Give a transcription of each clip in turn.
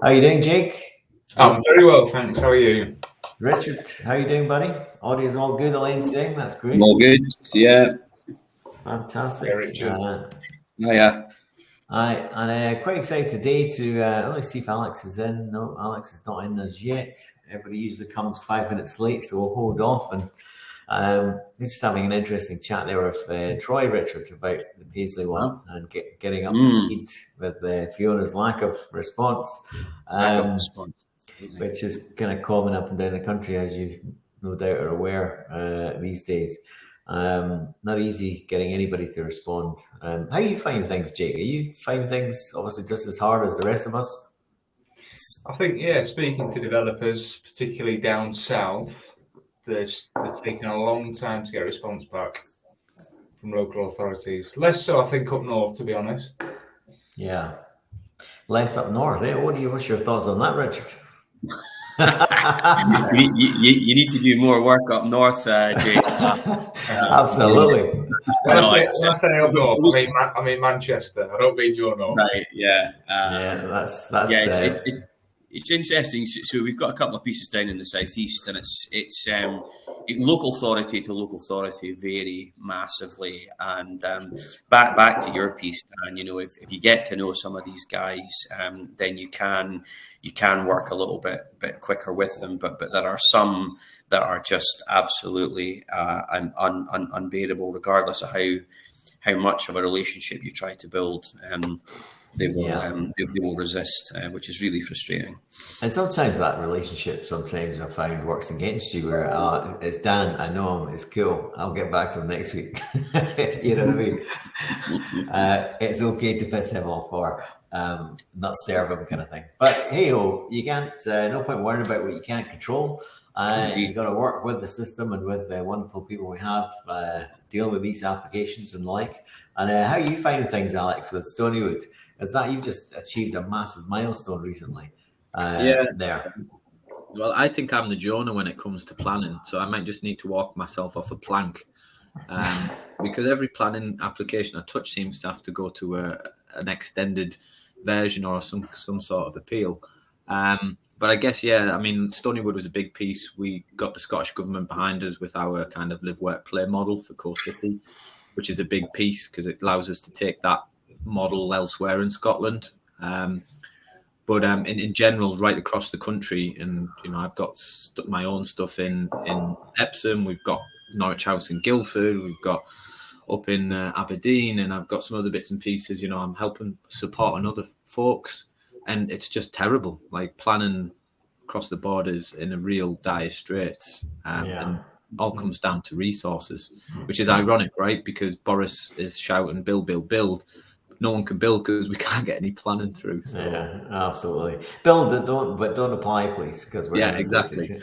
How you doing, Jake? I'm very well, thanks. How are you? Richard, how you doing, buddy? Audio's all good, Elaine's saying. That's great. All good, yeah. Fantastic. Yeah, Richard. Yeah. And quite excited today to let me see if Alex is in. No, Alex is not in as yet. Everybody usually comes 5 minutes late, so we'll hold off. And just having an interesting chat there with Troy, Richard, about the Paisley one and getting up to speed with Fiona's lack of response. Which is kind of common up and down the country, as you no doubt are aware these days. Not easy getting anybody to respond. How are you finding things, Jake? Are you finding things obviously just as hard as the rest of us? I think, speaking to developers, particularly down south, they're taking a long time to get a response back from local authorities. Less so, I think, up north, to be honest. Yeah. Less up north, eh? What's your thoughts on that, Richard? you need to do more work up north, Jake. Absolutely. When I say up north, I mean Manchester. I don't mean your north. Right. Yeah. That's it's interesting. So we've got a couple of pieces down in the southeast, and it's local authority to local authority vary massively. And back to your piece, Dan. If you get to know some of these guys, then you can work a little bit quicker with them. But there are some that are just absolutely unbearable, regardless of how much of a relationship you try to build. They will resist, which is really frustrating. And sometimes that relationship, I find, works against you. Where it's Dan, I know him, it's cool. I'll get back to him next week. You know what I mean? It's okay to piss him off or not serve him, kind of thing. But hey, you can't. No point worrying about what you can't control. You got to work with the system and with the wonderful people we have dealing with these applications and the like. And how are you finding things, Alex, with Stonywood? Is that you've just achieved a massive milestone recently? There. Well, I think I'm the Jonah when it comes to planning, so I might just need to walk myself off a plank because every planning application I touch seems to have to go to an extended version or some sort of appeal. But I guess, Stonywood was a big piece. We got the Scottish Government behind us with our kind of live, work, play model for Core City, which is a big piece because it allows us to take that model elsewhere in Scotland. But in general, right across the country, and I've got my own stuff in Epsom. We've got Norwich House in Guildford. We've got up in Aberdeen, and I've got some other bits and pieces. I'm helping support other folks, and it's just terrible. Like planning across the borders in a real dire straits, and all comes down to resources, which is ironic, right? Because Boris is shouting build, build, build. No one can build because we can't get any planning through. So. Yeah, absolutely. Build it, don't apply, please, because we're exactly.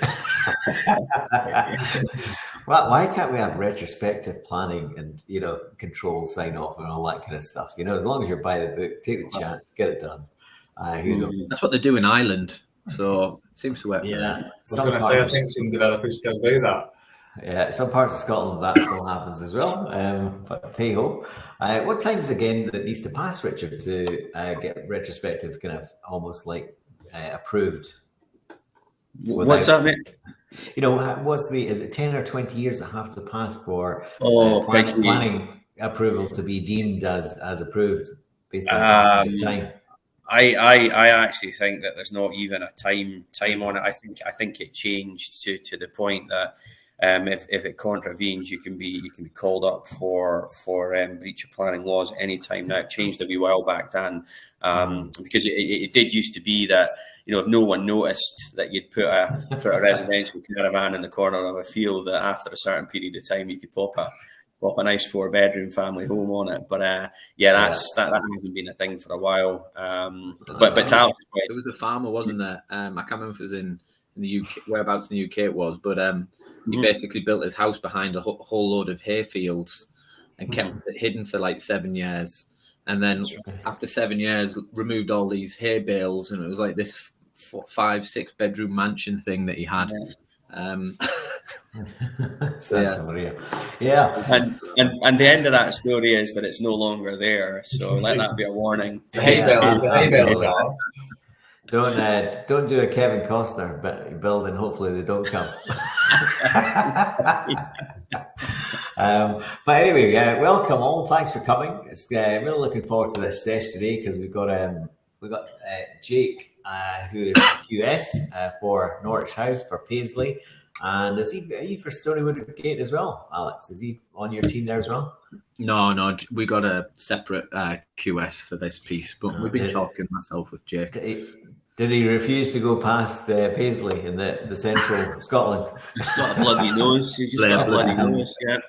Well, why can't we have retrospective planning and control, sign off, and all that kind of stuff? As long as you're by the book, take the chance, get it done. Who knows? That's what they do in Ireland, so it seems to work. Yeah, I think some developers still do that. Yeah, some parts of Scotland that still happens as well. But hey ho. What times again that needs to pass, Richard, to get retrospective kind of almost like approved? What's that, mate? Is it 10 or 20 years that have to pass for planning approval to be deemed as approved based on passage of time? I actually think that there's not even a time on it. I think it changed to the point that if it contravenes, you can be called up for breach of planning laws anytime now. It changed a wee while back, Dan, because it did used to be that if no one noticed that you'd put a residential caravan in the corner of a field, that after a certain period of time you could pop a nice 4-bedroom family home on it. But that hasn't been a thing for a while. But there was a farmer, wasn't there? I can't remember if it was in the UK, whereabouts in the UK it was, but he basically built his house behind a whole load of hay fields and kept it hidden for like 7 years. And then after 7 years, removed all these hay bales, and it was like this 5-6 bedroom mansion thing that he had. Santa Maria. Yeah. And the end of that story is that it's no longer there. So let that be a warning. The hay bales are. Don't do a Kevin Costner, but build and hopefully they don't come. But anyway, welcome all. Thanks for coming. It's really looking forward to this session today because we've got Jake, who is QS for Norwich House for Paisley, and are you for Stonywood Gate as well, Alex? Is he on your team there as well? No, we got a separate QS for this piece, but we've been talking myself with Jake. Did he refuse to go past Paisley in the central Scotland? He's got a bloody nose. He's just got a bloody nose. Yeah.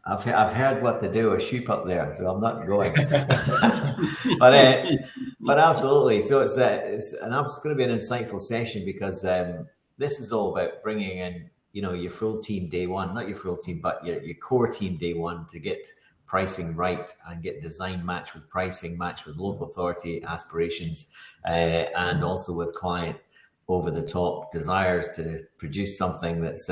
I've heard what they do a sheep up there, so I'm not going. but absolutely. So it's going to be an insightful session because this is all about bringing in your full team day one, not your full team, but your core team day one to get pricing right and get design match with pricing, match with local authority aspirations, and also with client over the top desires to produce something that's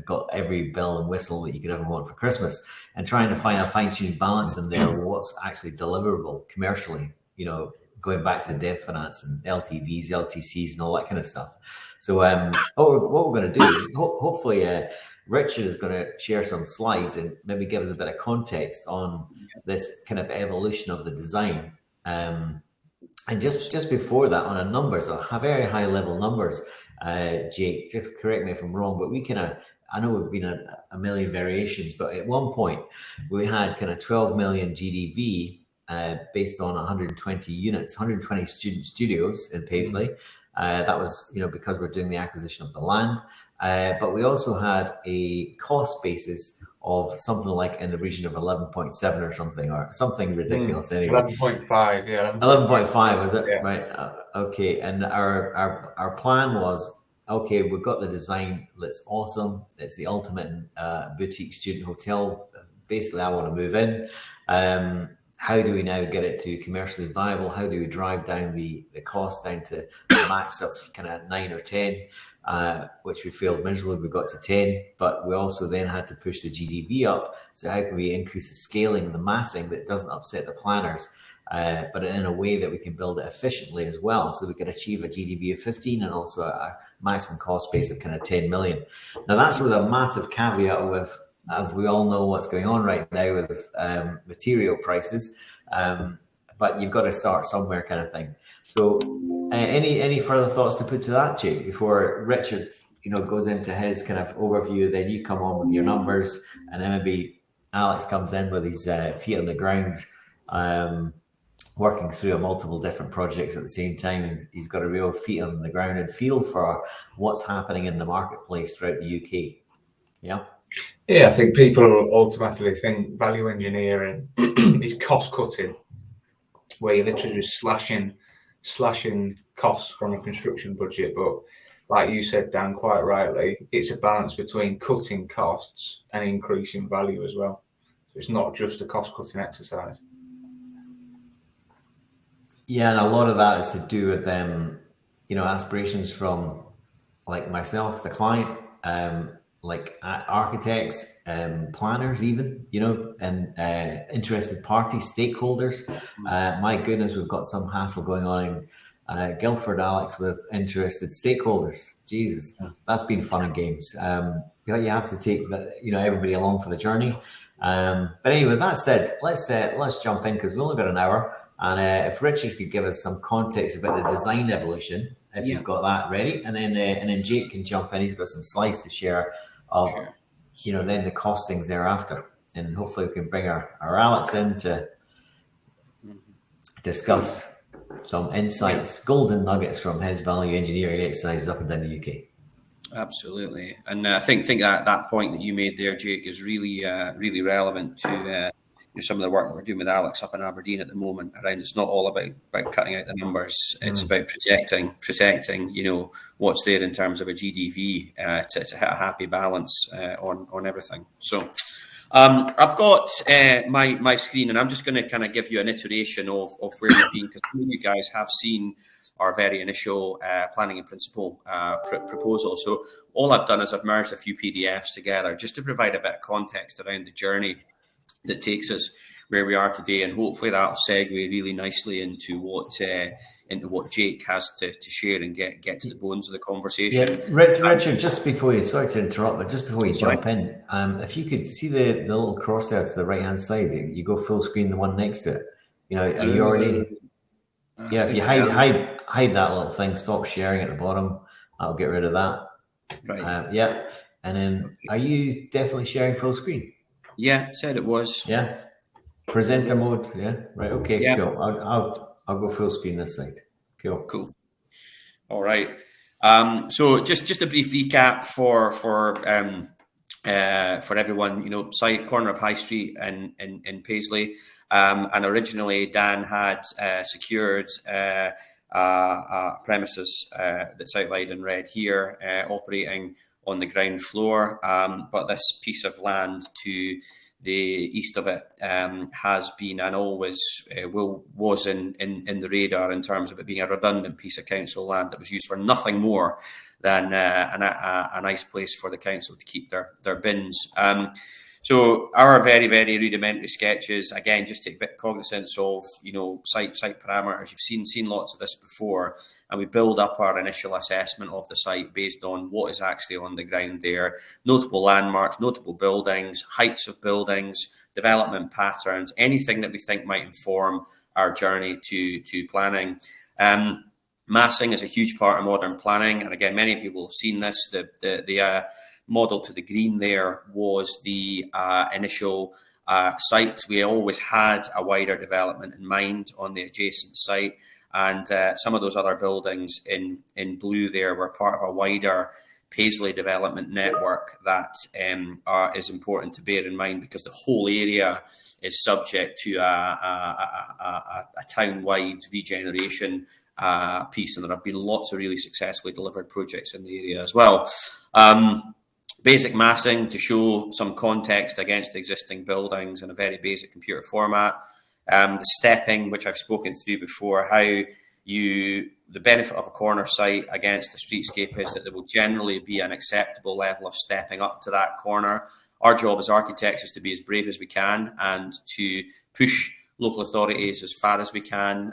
got every bell and whistle that you could ever want for Christmas, and trying to find a fine-tuned balance in there what's actually deliverable commercially, going back to dev finance and LTVs, LTCs and all that kind of stuff. So what we're going to do, hopefully Richard is going to share some slides and maybe give us a bit of context on this kind of evolution of the design. And just before that, on a numbers, very high level numbers, Jake, just correct me if I'm wrong, but I know we've been a million variations, but at one point we had kind of 12 million GDV based on 120 units, 120 student studios in Paisley. That was, because we're doing the acquisition of the land. But we also had a cost basis of something like in the region of 11.7 or something ridiculous. Anyway, 11.5, yeah. 11.5 was it? Yeah. Right. Okay. And our plan was, okay, we've got the design. That's awesome. It's the ultimate boutique student hotel. Basically, I want to move in. How do we now get it to commercially viable? How do we drive down the cost down to the max of kind of 9 or 10? Which we failed miserably. We got to 10, but we also then had to push the GDV up. So how can we increase the scaling and the massing that doesn't upset the planners, but in a way that we can build it efficiently as well, so we can achieve a GDV of 15 and also a maximum cost base of kind of 10 million. Now that's with a massive caveat with, as we all know, what's going on right now with material prices, but you've got to start somewhere, kind of thing. So any further thoughts to put to that, Jake, before Richard goes into his kind of overview? Then you come on with your numbers, and then maybe Alex comes in with his feet on the ground, working through multiple different projects at the same time, and he's got a real feet on the ground and feel for what's happening in the marketplace throughout the UK. Yeah, I think people automatically think value engineering is cost cutting, where you're literally just slashing costs from a construction budget. But like you said, Dan, quite rightly, it's a balance between cutting costs and increasing value as well. So it's not just a cost cutting exercise. Yeah, and a lot of that is to do with aspirations from like myself, the client, like architects, planners even, and interested parties, stakeholders. My goodness, we've got some hassle going on in Guildford, Alex, with interested stakeholders. Jesus, that's been fun and games. You have to take everybody along for the journey. But anyway, with that said, let's jump in because we've only got an hour. And if Richard could give us some context about the design evolution, if you've got that ready, and then Jake can jump in. He's got some slides to share of, then the costings thereafter, and hopefully we can bring our Alex in to discuss some insights, golden nuggets from his value engineering exercises up and down the UK. Absolutely, and I think that point that you made there, Jake, is really really relevant to some of the work that we're doing with Alex up in Aberdeen at the moment. Around, it's not all about cutting out the numbers; it's about protecting, what's there in terms of a GDV to hit a happy balance on everything. So I've got my screen, and I'm just going to kind of give you an iteration of where we've been, because some of you guys have seen our very initial planning in principle proposal. So all I've done is I've merged a few PDFs together just to provide a bit of context around the journey that takes us where we are today, and hopefully that'll segue really nicely into what into what Jake has to share and get to the bones of the conversation. Yeah, Richard, just before you, sorry to interrupt, but just before you jump in, if you could see the little cross there to the right hand side, you go full screen, the one next to it. You know, are you already? Yeah, if you hide that little thing, stop sharing at the bottom. I'll get rid of that. Right. Yeah, and then are you definitely sharing full screen? Yeah, said it was. Yeah, presenter mode. Yeah, right. Okay, yeah. Cool. I'll go full screen this side. Cool. All right. So just a brief recap for everyone. You know, site corner of High Street in Paisley, and originally Dan had secured premises that's outlined in red here, operating on the ground floor, but this piece of land to the east of it has been and always was in the radar in terms of it being a redundant piece of council land that was used for nothing more than a nice place for the council to keep their bins. So our very, very rudimentary sketches, again, just take a bit cognizance of, you know, site parameters. You've seen lots of this before, and we build up our initial assessment of the site based on what is actually on the ground there, notable landmarks, notable buildings, heights of buildings, development patterns, anything that we think might inform our journey to planning. Massing is a huge part of modern planning, and again, many of you will have seen this. The model to the green there was the initial site. We always had a wider development in mind on the adjacent site, and some of those other buildings in blue there were part of a wider Paisley development network that is important to bear in mind, because the whole area is subject to a town-wide regeneration piece, and there have been lots of really successfully delivered projects in the area as well. Basic massing to show some context against the existing buildings in a very basic computer format. The stepping, which I've spoken through before, how the benefit of a corner site against a streetscape is that there will generally be an acceptable level of stepping up to that corner. Our job as architects is to be as brave as we can and to push local authorities as far as we can,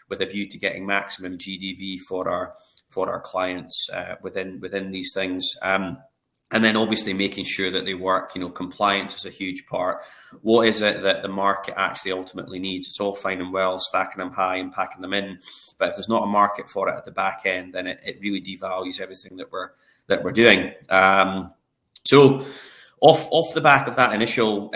with a view to getting maximum GDV for our clients within these things. And then obviously making sure that they work, you know, compliance is a huge part. What is it that the market actually ultimately needs? It's all fine and well stacking them high and packing them in, but if there's not a market for it at the back end, then it really devalues everything that we're doing. So off the back of that initial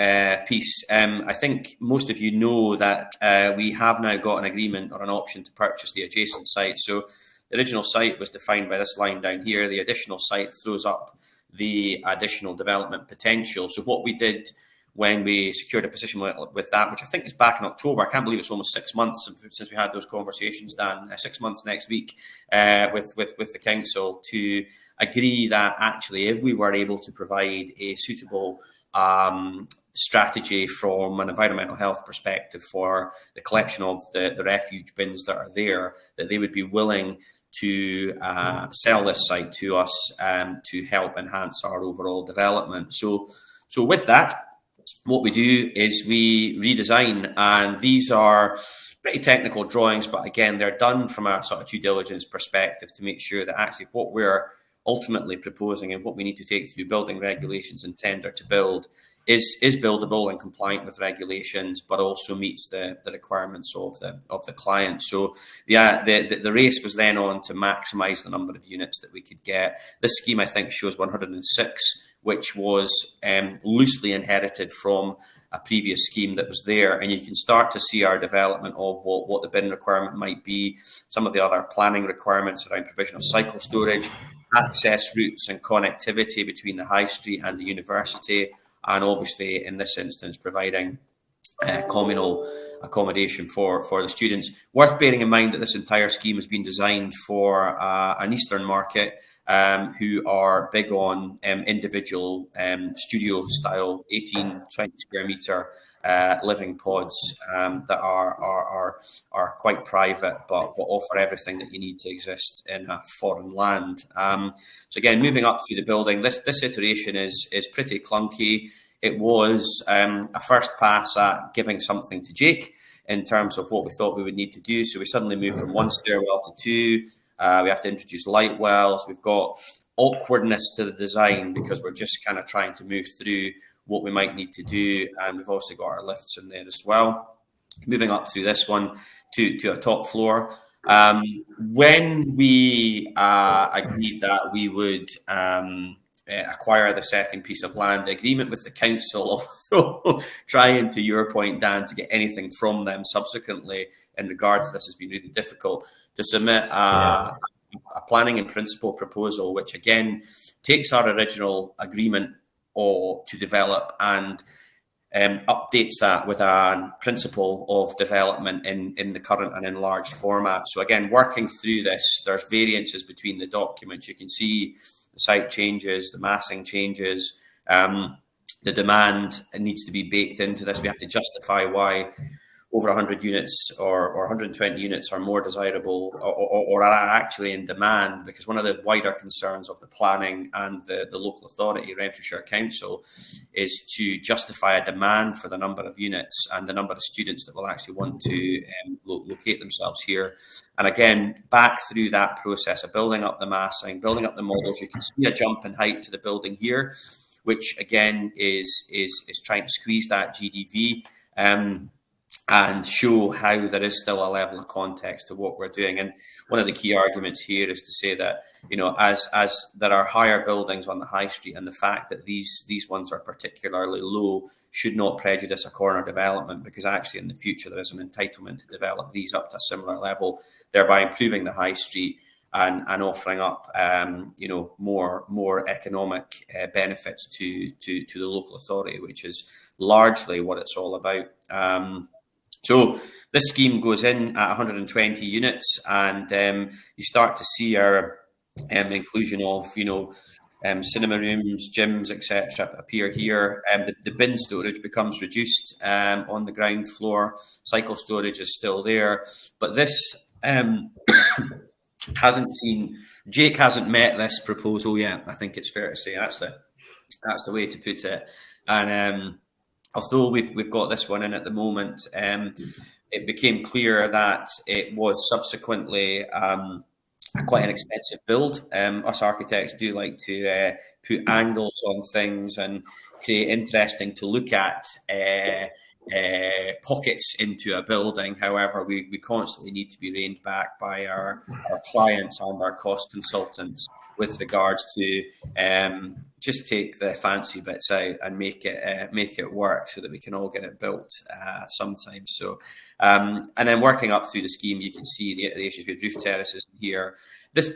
piece, I think most of you know that we have now got an agreement or an option to purchase the adjacent site. So the original site was defined by this line down here. The additional site throws up the additional development potential. So what we did when we secured a position with that, which I think is back in October, I can't believe it's almost 6 months since we had those conversations, Dan, 6 months next week with the council, to agree that actually if we were able to provide a suitable strategy from an environmental health perspective for the collection of the refuge bins that are there, that they would be willing to sell this site to us to help enhance our overall development. So with that, what we do is we redesign, and these are pretty technical drawings, but again, they're done from a sort of due diligence perspective to make sure that actually what we're ultimately proposing and what we need to take through building regulations and tender to build is buildable and compliant with regulations, but also meets the requirements of the client. So the race was then on to maximise the number of units that we could get. This scheme, I think, shows 106, which was loosely inherited from a previous scheme that was there, and you can start to see our development of what the bin requirement might be, some of the other planning requirements around provision of cycle storage, access routes and connectivity between the high street and the university, and obviously in this instance providing communal accommodation for the students. Worth bearing in mind that this entire scheme has been designed for an Eastern market who are big on individual studio style 18-20 square metre living pods that are quite private, but will offer everything that you need to exist in a foreign land. So again, moving up through the building, this iteration is pretty clunky. It was a first pass at giving something to Jake. in terms of what we thought we would need to do. So we suddenly moved from 1 stairwell to 2. We have to introduce light wells. We've got awkwardness to the design because we're just kind of trying to move through what we might need to do. And we've also got our lifts in there as well. Moving up through this one to a top floor. When we agreed that we would acquire the second piece of land, the agreement with the council, although trying, to your point, Dan, to get anything from them subsequently in regard to this has been really difficult, to submit a planning in principle proposal, which again takes our original agreement to develop and updates that with a principle of development in the current and enlarged format. So again, working through this, there's variances between the documents. You can see the site changes, the massing changes, the demand needs to be baked into this. We have to justify why over 100 units or 120 units are more desirable or are actually in demand, because one of the wider concerns of the planning and the local authority, Renfrewshire Council, is to justify a demand for the number of units and the number of students that will actually want to locate themselves here. And again, back through that process of building up the massing, building up the models, you can see a jump in height to the building here, which again is trying to squeeze that GDV and show how there is still a level of context to what we're doing. And one of the key arguments here is to say that, you know, as there are higher buildings on the high street, and the fact that these ones are particularly low should not prejudice a corner development, because actually in the future there is an entitlement to develop these up to a similar level, thereby improving the high street and offering up, you know, more economic benefits to the local authority, which is largely what it's all about. So this scheme goes in at 120 units, and you start to see our inclusion of, you know, cinema rooms, gyms, etc. appear here. The bin storage becomes reduced on the ground floor. Cycle storage is still there, but this Jake hasn't met this proposal yet. I think it's fair to say that's the way to put it. And although we've got this one in at the moment, it became clear that it was subsequently quite an expensive build. Us architects do like to put angles on things and create interesting to look at pockets into a building. However, we constantly need to be reined back by our clients and our cost consultants with regards to just take the fancy bits out and make it work so that we can all get it built sometimes. So, and then working up through the scheme, you can see the issues with roof terraces here. This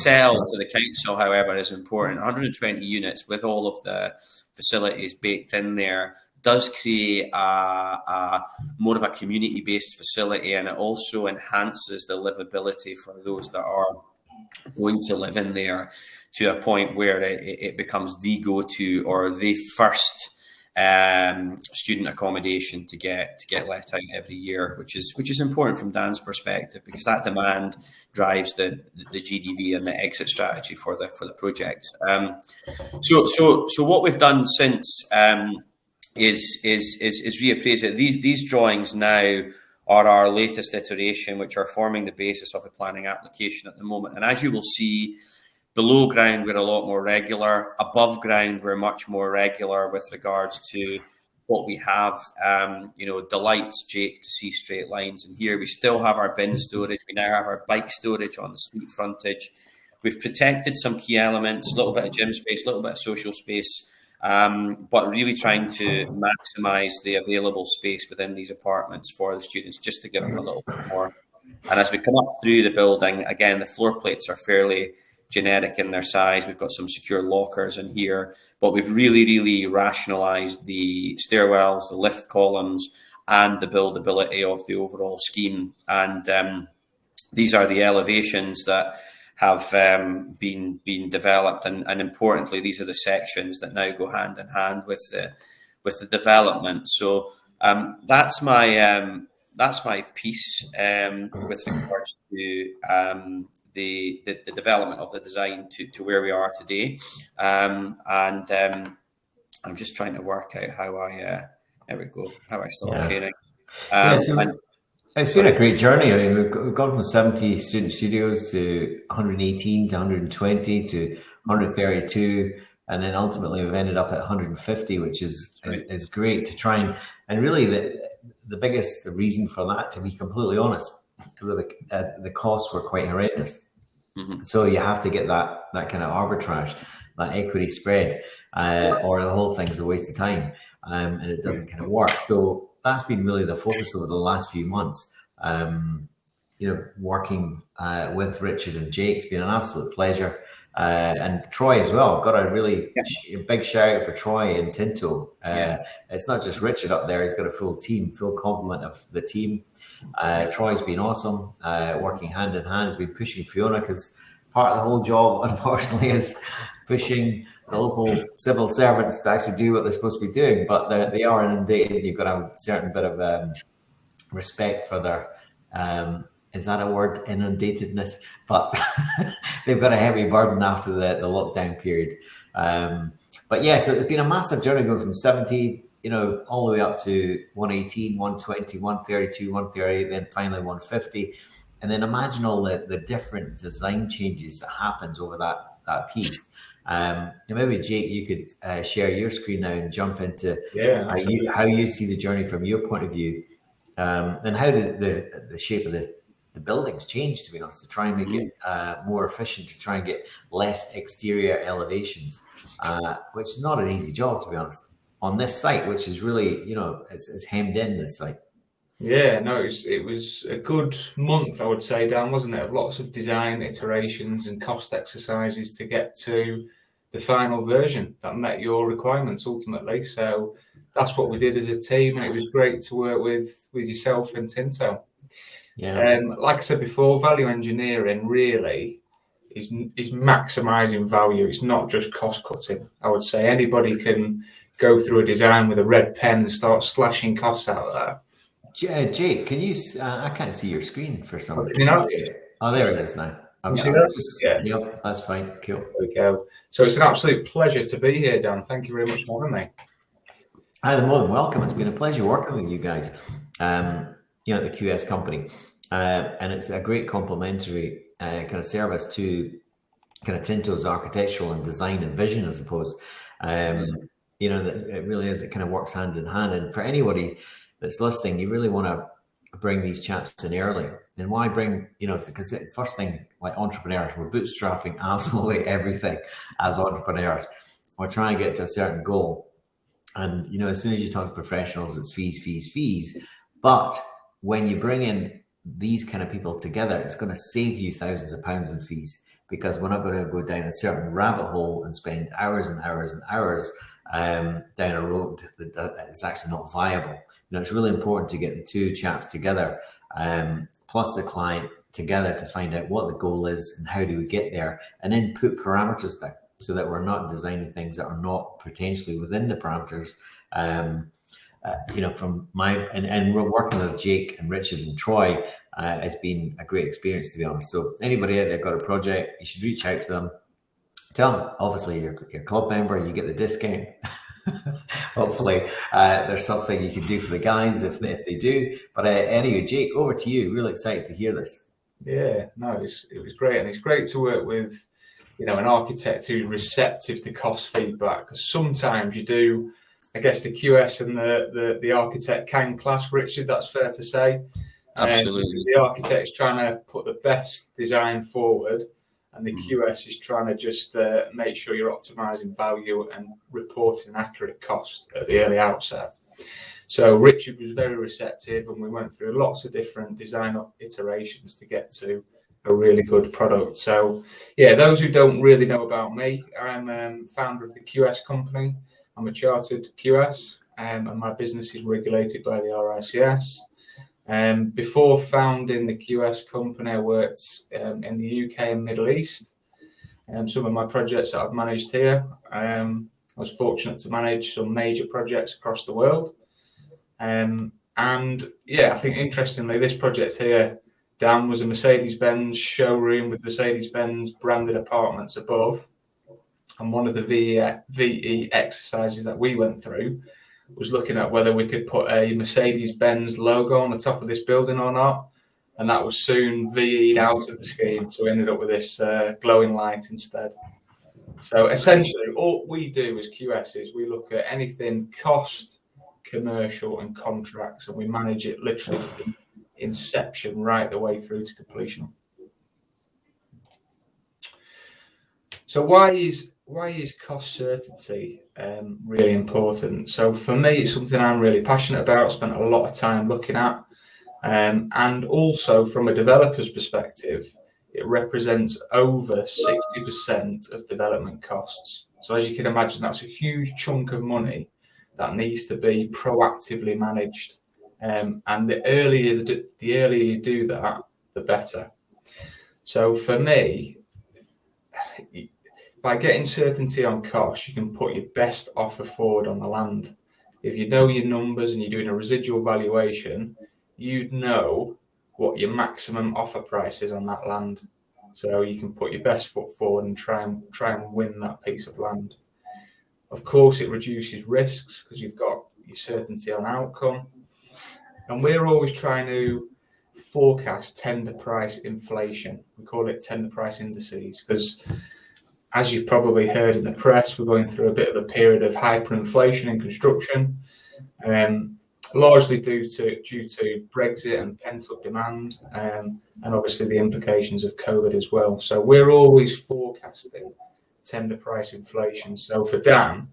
sell to the council, however, is important. 120 units with all of the facilities baked in there does create more of a community-based facility, and it also enhances the livability for those that are going to live in there to a point where it becomes the go-to or the first student accommodation to get let out every year, which is important from Dan's perspective, because that demand drives the GDV and the exit strategy for the project. So what we've done since is reappraise it. These drawings now are our latest iteration, which are forming the basis of the planning application at the moment. And as you will see, below ground, we're a lot more regular. Above ground, we're much more regular with regards to what we have. Delights Jake to see straight lines. And here we still have our bin storage. We now have our bike storage on the street frontage. We've protected some key elements, a little bit of gym space, a little bit of social space, but really trying to maximise the available space within these apartments for the students, just to give them a little bit more. And as we come up through the building, again, the floor plates are fairly generic in their size. We've got some secure lockers in here, but we've really rationalised the stairwells, the lift columns, and the buildability of the overall scheme. And these are the elevations that have been developed, and importantly, these are the sections that now go hand in hand with the development. So that's my piece with regards to the development of the design to where we are today. And I'm just trying to work out how I stop sharing. Yeah, so And it's been a great journey. I mean, we've gone from 70 student studios to 118 to 120 to 132, and then ultimately we've ended up at 150, which is great to try and really the biggest reason for that, to be completely honest, the costs were quite horrendous. So you have to get that kind of arbitrage, that equity spread, or the whole thing's a waste of time, and it doesn't kind of work. So that's been really the focus over the last few months. Working with Richard and Jake, it's been an absolute pleasure. And Troy as well. Got a really big shout out for Troy and Tinto. It's not just Richard up there, he's got a full complement of the team. Troy's been awesome, working hand in hand. He's been pushing Fiona, because part of the whole job, unfortunately, is pushing the local civil servants to actually do what they're supposed to be doing. But they are inundated. You've got to have a certain bit of respect for their, is that a word, inundatedness? But they've got a heavy burden after the lockdown period. But yeah, so it's been a massive journey going from 70, all the way up to 118, 120, 132, 138, then finally 150. And then imagine all the different design changes that happens over that piece. Maybe Jake, you could share your screen now and jump into how you see the journey from your point of view, and how did the shape of the buildings change, to be honest, to try and make it more efficient, to try and get less exterior elevations, which is not an easy job, to be honest, on this site, which is really, it's hemmed in, this site. Yeah, no, it was a good month, I would say, Dan, wasn't it? Of lots of design iterations and cost exercises to get to the final version that met your requirements ultimately. So that's what we did as a team, and it was great to work with yourself and Tinto. Yeah. Like I said before, value engineering really is maximising value. It's not just cost cutting. I would say anybody can go through a design with a red pen and start slashing costs out of there. Jake, can you? I can't see your screen for some reason. Oh, there it is now. You see that? Yep, that's fine. Cool. There we go. So it's an absolute pleasure to be here, Dan. Thank you very much for having me. Hi, more than welcome. It's been a pleasure working with you guys. At the QS company, and it's a great complementary kind of service to kind of Tinto's architectural and design and vision, I suppose. It really is. It kind of works hand in hand. And for anybody that's listening, you really want to bring these chaps in early. And why bring, because the first thing, like entrepreneurs, we're bootstrapping absolutely everything as entrepreneurs. We're trying to get to a certain goal. And, as soon as you talk to professionals, it's fees. But when you bring in these kind of people together, it's going to save you thousands of pounds in fees, because we're not going to go down a certain rabbit hole and spend hours and hours and hours down a road that is actually not viable. It's really important to get the two chaps together, plus the client together, to find out what the goal is and how do we get there, and then put parameters down so that we're not designing things that are not potentially within the parameters. From and we're working with Jake and Richard and Troy. It's been a great experience, to be honest. So anybody out there got a project, you should reach out to them. Tell them, obviously, you're a club member, you get the discount. Hopefully there's something you can do for the guys if they do. But anyway, Jake, over to you. Really excited to hear this. Yeah, no, it was great, and it's great to work with an architect who's receptive to cost feedback, because sometimes you do, I guess, the QS and the architect can clash, Richard, that's fair to say. Absolutely. The architect's trying to put the best design forward, and the QS is trying to just make sure you're optimizing value and reporting an accurate cost at the early outset. So Richard was very receptive, and we went through lots of different design iterations to get to a really good product. So yeah, those who don't really know about me, I'm founder of the QS company. I'm a chartered QS, and my business is regulated by the RICS. Before founding the QS company, I worked in the UK and Middle East. Some of my projects that I've managed here, I was fortunate to manage some major projects across the world. And yeah, I think interestingly, this project here, Dan, was a Mercedes-Benz showroom with Mercedes-Benz branded apartments above. And one of the VE exercises that we went through was looking at whether we could put a Mercedes-Benz logo on the top of this building or not, and that was soon VE'd out of the scheme. So we ended up with this glowing light instead. So essentially, all we do as QS is we look at anything cost, commercial, and contracts, and we manage it literally from inception right the way through to completion. So why is cost certainty really important? So for me, it's something I'm really passionate about. Spent a lot of time looking at, and also from a developer's perspective, it represents over 60% of development costs. So as you can imagine, that's a huge chunk of money that needs to be proactively managed. And the earlier you do that, the better. So for me, by getting certainty on cost, you can put your best offer forward on the land. If you know your numbers and you're doing a residual valuation, you'd know what your maximum offer price is on that land. So you can put your best foot forward and try and win that piece of land. Of course, it reduces risks because you've got your certainty on outcome. And we're always trying to forecast tender price inflation. We call it tender price indices because, as you've probably heard in the press, we're going through a bit of a period of hyperinflation in construction, largely due to Brexit and pent-up demand, and obviously the implications of COVID as well. So we're always forecasting tender price inflation. So for Dan,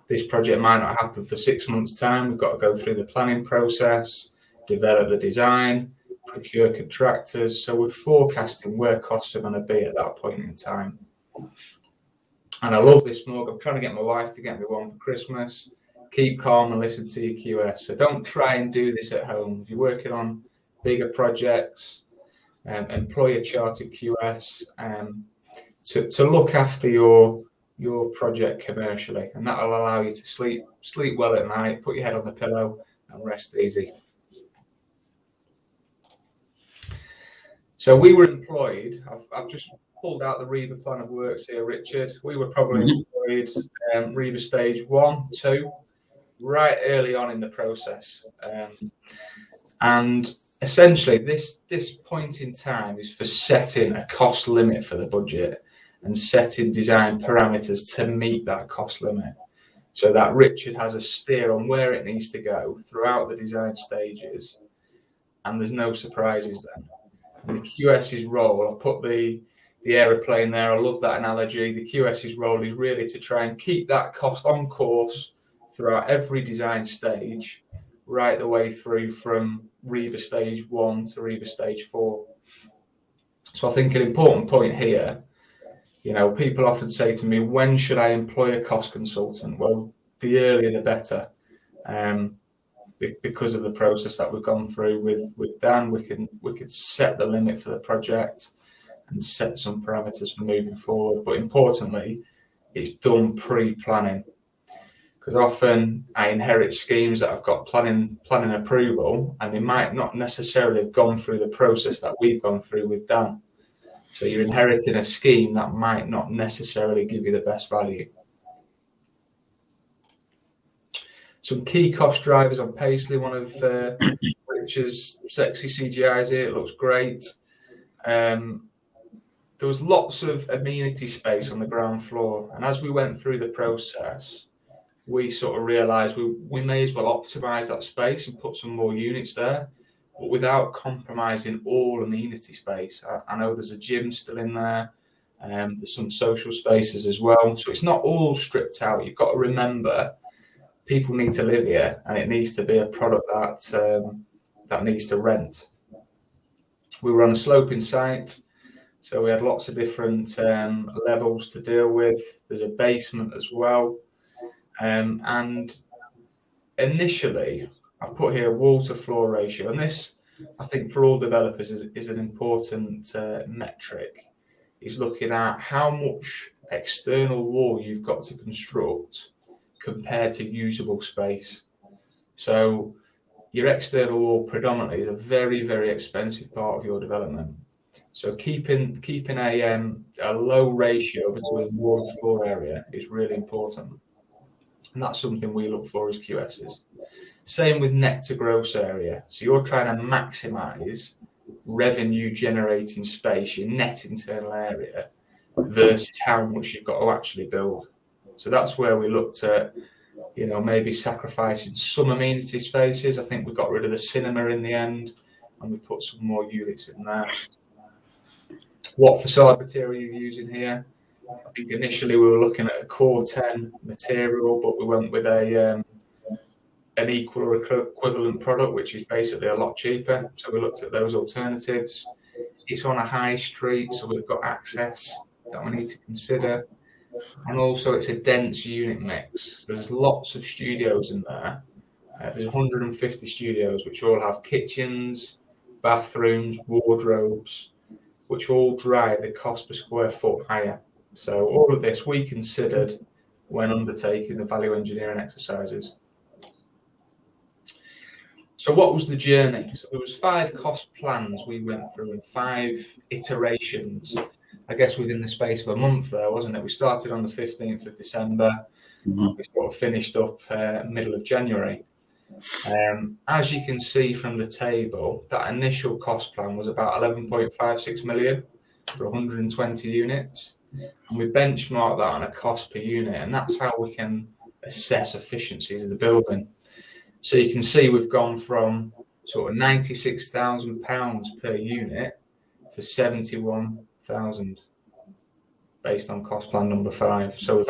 this project might not happen for 6 months' time. We've got to go through the planning process, develop the design, procure contractors. So we're forecasting where costs are going to be at that point in time. And I love this mug. I'm trying to get my wife to get me one for Christmas. Keep calm and listen to your QS. So don't try and do this at home. If you're working on bigger projects, employ a chartered QS to look after your project commercially, and that will allow you to sleep well at night, put your head on the pillow, and rest easy. So we were employed. I've just pulled out the REBA plan of works here, Richard. We were probably employed REBA stage 1, 2, right early on in the process. And essentially this point in time is for setting a cost limit for the budget and setting design parameters to meet that cost limit, so that Richard has a steer on where it needs to go throughout the design stages, and there's no surprises then. And the QS's role, I'll put the aeroplane there, I love that analogy. The QS's role is really to try and keep that cost on course throughout every design stage, right the way through from REBA stage 1 to REBA stage 4. So I think an important point here, people often say to me, when should I employ a cost consultant? Well, the earlier the better. Because of the process that we've gone through with Dan, we can set the limit for the project and set some parameters for moving forward. But importantly, it's done pre-planning, because often I inherit schemes that have got planning approval, and they might not necessarily have gone through the process that we've gone through with Dan. So you're inheriting a scheme that might not necessarily give you the best value. Some key cost drivers on Paisley, one of Richard's sexy CGIs here, it looks great. There was lots of amenity space on the ground floor, and as we went through the process, we sort of realised we may as well optimise that space and put some more units there, but without compromising all amenity space. I know there's a gym still in there, there's some social spaces as well, so it's not all stripped out. You've got to remember, people need to live here, and it needs to be a product that needs to rent. We were on a sloping site, so we had lots of different levels to deal with. There's a basement as well. And initially, I've put here wall to floor ratio, and this, I think, for all developers is an important metric. Is looking at how much external wall you've got to construct compared to usable space. So your external wall predominantly is a very, very expensive part of your development. So keeping a low ratio between wall and floor area is really important. And that's something we look for as QSs. Same with net to gross area. So you're trying to maximise revenue generating space, your net internal area, versus how much you've got to actually build. So that's where we looked at, maybe sacrificing some amenity spaces. I think we got rid of the cinema in the end, and we put some more units in there. What facade material are you using here? I think initially we were looking at a core 10 material, but we went with an equal or equivalent product, which is basically a lot cheaper. So we looked at those alternatives. It's on a high street, so we've got access that we need to consider. And also it's a dense unit mix. So there's lots of studios in there. There's 150 studios, which all have kitchens, bathrooms, wardrobes, which all drive the cost per square foot higher. So all of this we considered when undertaking the value engineering exercises. So what was the journey? So there was 5 cost plans we went through and 5 iterations, I guess within the space of a month there, wasn't it? We started on the 15th of December. Mm-hmm. We sort of finished up middle of January. As you can see from the table, that initial cost plan was about 11.56 million for 120 units. And we benchmarked that on a cost per unit, and that's how we can assess efficiencies of the building. So you can see we've gone from sort of £96,000 per unit to 71,000 based on cost plan number 5. So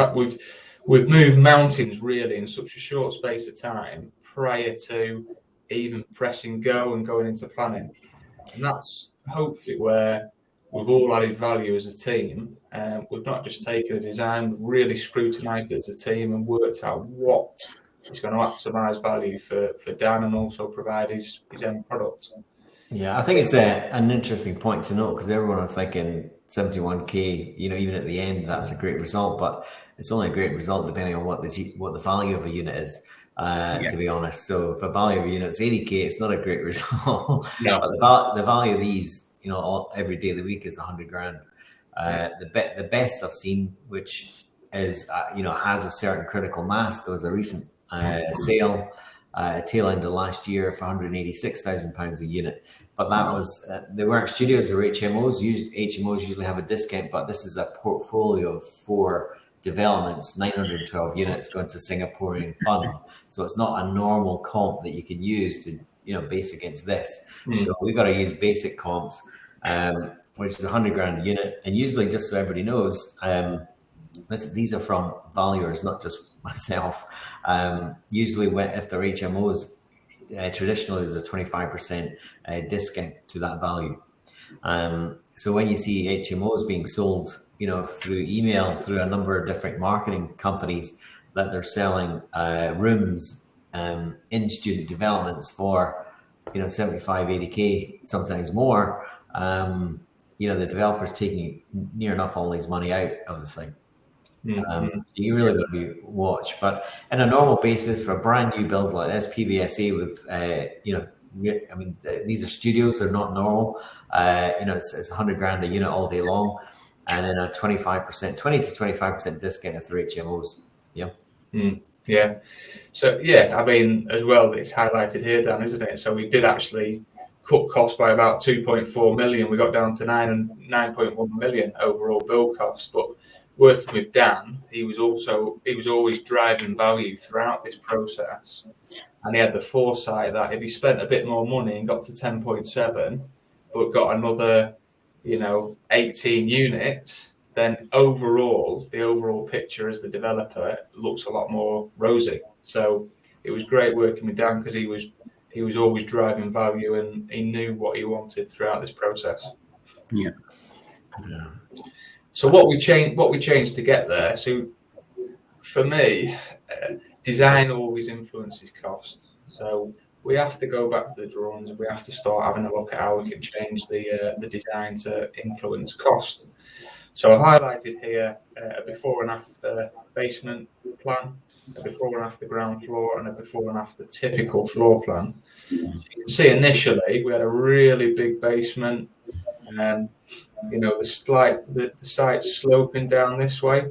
we've moved mountains really in such a short space of time prior to even pressing go and going into planning. And that's hopefully where we've all added value as a team. We've not just taken a design, we've really scrutinised it as a team and worked out what is going to maximise value for Dan and also provide his end product. Yeah, I think it's an interesting point to note because everyone are thinking 71k, even at the end, that's a great result, but it's only a great result depending on what the value of a unit is, to be honest. So if a value of a unit is 80k, it's not a great result. No. But the value of these, every day of the week is 100 grand. The best I've seen, which is, has a certain critical mass, there was a recent sale tail end of last year for £186,000 a unit. But that was, they weren't studios or HMOs. HMOs usually have a discount, but this is a portfolio of 4 developments, 912 units going to Singaporean fund. So it's not a normal comp that you can use to, base against this. So we've got to use basic comps, which is 100 grand a unit. And usually, just so everybody knows, these are from valuers, not just myself. Usually if they're HMOs, traditionally there's a 25% discount to that value. So when you see HMOs being sold, through email, through a number of different marketing companies, that they're selling rooms in student developments for 75, 80k, sometimes more, the developer's taking near enough all his money out of the thing. You really got to be watched. But in a normal basis for a brand new build like this, PBSA with these are studios, they're not normal. It's 100 grand a unit all day long, and then a 20 to 25% discount for HMOs. Yeah. So as well, it's highlighted here, Dan, isn't it? So we did actually cut costs by about 2.4 million. We got down to 9.1 million overall build costs, but working with Dan, he was always driving value throughout this process, and he had the foresight that if he spent a bit more money and got to 10.7, but got another 18 units, then the overall picture as the developer looks a lot more rosy. So it was great working with Dan because he was always driving value and he knew what he wanted throughout this process. Yeah. So what we changed to get there. So for me, design always influences cost. So we have to go back to the drawings and we have to start having a look at how we can change the design to influence cost. So I've highlighted here a before and after basement plan, a before and after ground floor, and a before and after typical floor plan. So you can see initially we had a really big basement, and the site's sloping down this way.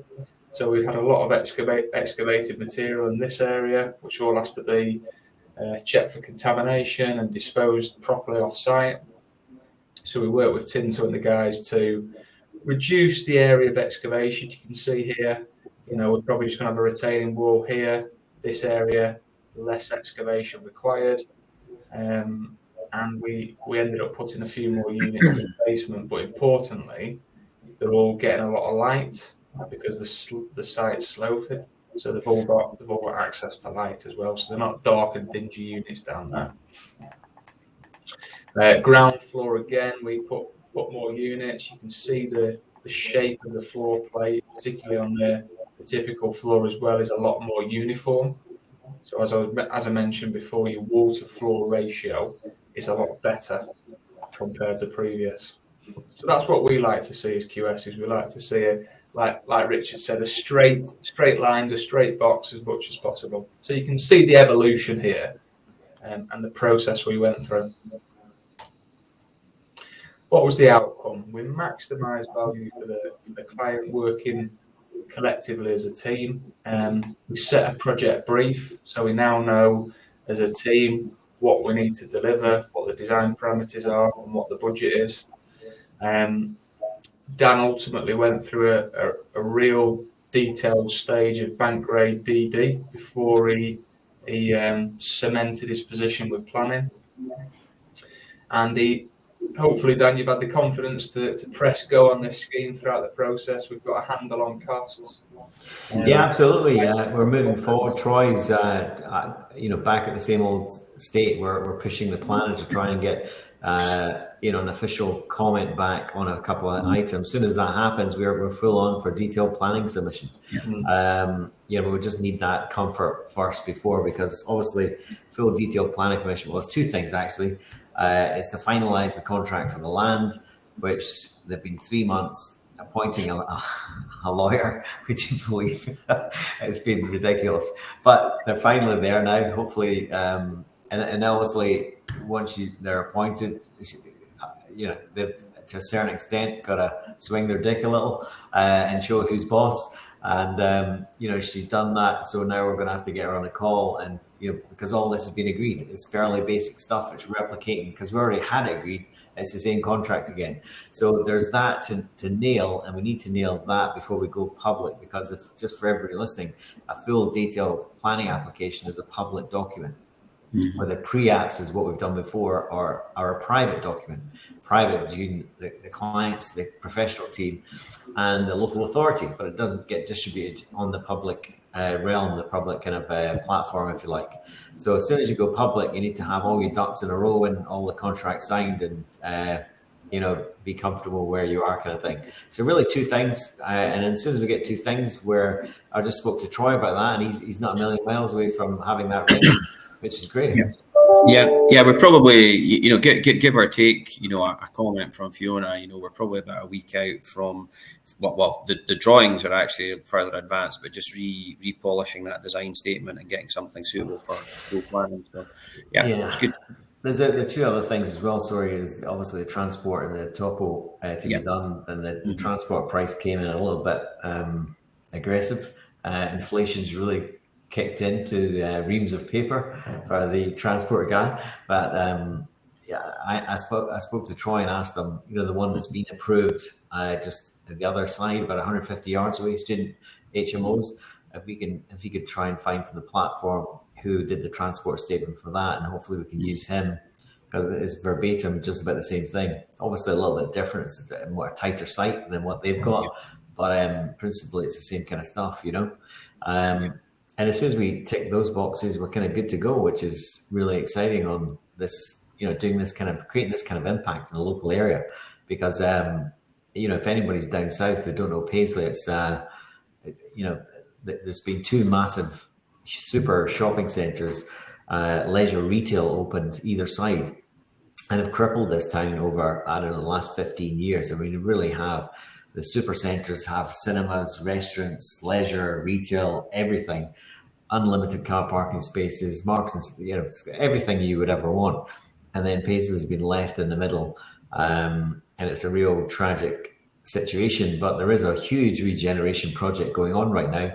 So we had a lot of excavated material in this area, which all has to be checked for contamination and disposed properly off-site. So we work with Tinto and the guys to reduce the area of excavation. You can see here, we're probably just going to have a retaining wall here. This area, less excavation required. And we ended up putting a few more units in the basement, but importantly, they're all getting a lot of light because the site's sloping, so they've all got access to light as well. So they're not dark and dingy units down there. Ground floor again, we put more units. You can see the shape of the floor plate, particularly on the typical floor as well, is a lot more uniform. So as I mentioned before, your wall to floor ratio is a lot better compared to previous. So that's what we like to see as QSs. We like to see like Richard said, a straight lines, a straight box as much as possible. So you can see the evolution here and the process we went through. What was the outcome? We maximised value for the client, working collectively as a team. We set a project brief, so we now know as a team what we need to deliver, what the design parameters are, and what the budget is. Dan ultimately went through a real detailed stage of bank grade DD before he cemented his position with planning. And hopefully, Dan, you've had the confidence to press go on this scheme throughout the process. We've got a handle on costs. Yeah, absolutely. We're moving forward. Troy's, back at the same old state. We're pushing the planner to try and get, an official comment back on a couple of items. As soon as that happens, we're full on for detailed planning submission. We just need that comfort first because obviously full detailed planning permission. Well, it's two things actually. It's to finalise the contract for the land, which they've been 3 months appointing a lawyer, which you believe it's been ridiculous. But they're finally there now, hopefully. And obviously, once they're appointed, they've to a certain extent got to swing their dick a little and show who's boss. And she's done that, so now we're going to have to get her on a call, and because all this has been agreed, it's fairly basic stuff. It's replicating because we already had it agreed. It's the same contract again. So there's that to nail, and we need to nail that before we go public. Because if just for everybody listening, a full detailed planning application is a public document. Or the pre-apps is what we've done before, are a private document, private between the clients, the professional team, and the local authority, but it doesn't get distributed on the public realm, the public kind of platform, if you like. So as soon as you go public, you need to have all your ducks in a row and all the contracts signed and, be comfortable where you are, kind of thing. So really two things. And as soon as we get two things, where I just spoke to Troy about that, and he's not a million miles away from having that ready, which is great. Yeah. We're probably, give or take, a comment from Fiona. We're probably about a week out from, the drawings are actually further advanced, but just repolishing that design statement and getting something suitable for full planning. So, it's good. There's the two other things as well. Sorry, is obviously the transport and the topo to be done, and the transport price came in a little bit aggressive. Inflation's really kicked into reams of paper for the transport guy, but I spoke to Troy and asked him, the one that's been approved just to the other side, about 150 yards away, student HMOs, if he could try and find from the platform who did the transport statement for that, and hopefully we can use him, because it's verbatim just about the same thing. Obviously a little bit different, it's a more tighter site than what they've got, but principally it's the same kind of stuff, and as soon as we tick those boxes, we're kind of good to go, which is really exciting on this, doing this creating this kind of impact in the local area. Because, if anybody's down south who don't know Paisley, it's, there's been two massive super shopping centres, leisure retail opened either side, and have crippled this town over, the last 15 years. I mean, they really have. The super centres have cinemas, restaurants, leisure, retail, everything. Unlimited car parking spaces, marks, and everything you would ever want. And then Paisley's been left in the middle, and it's a real tragic situation, but there is a huge regeneration project going on right now.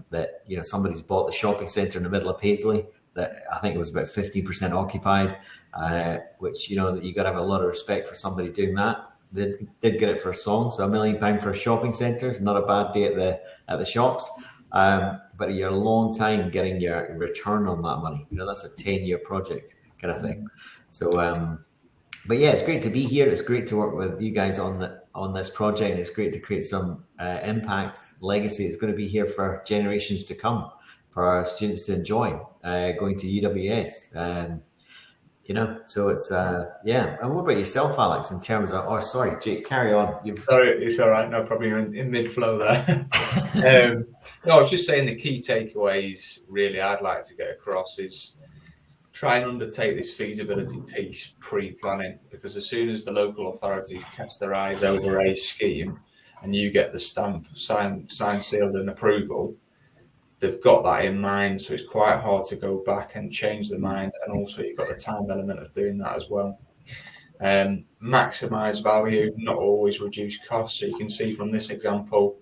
That somebody's bought the shopping centre in the middle of Paisley that I think it was about 15% occupied, which that you got to have a lot of respect for somebody doing that. They did get it for a song, so £1 million for a shopping centre is not a bad day at the shops. But you're a long time getting your return on that money. That's a 10-year project kind of thing. So, but yeah, it's great to be here. It's great to work with you guys on this project. And it's great to create some impact legacy. It's going to be here for generations to come, for our students to enjoy going to UWS. So it's yeah. And what about yourself, Alex? In terms of, oh, sorry, Jake, carry on. Sorry, it's all right. No problem. You're in mid-flow there. No, I was just saying the key takeaways really I'd like to get across is try and undertake this feasibility piece pre-planning, because as soon as the local authorities cast their eyes over a scheme and you get the stamp signed, sealed and approval, they've got that in mind, so it's quite hard to go back and change the mind, and also you've got the time element of doing that as well. Maximise value, not always reduce costs. So you can see from this example,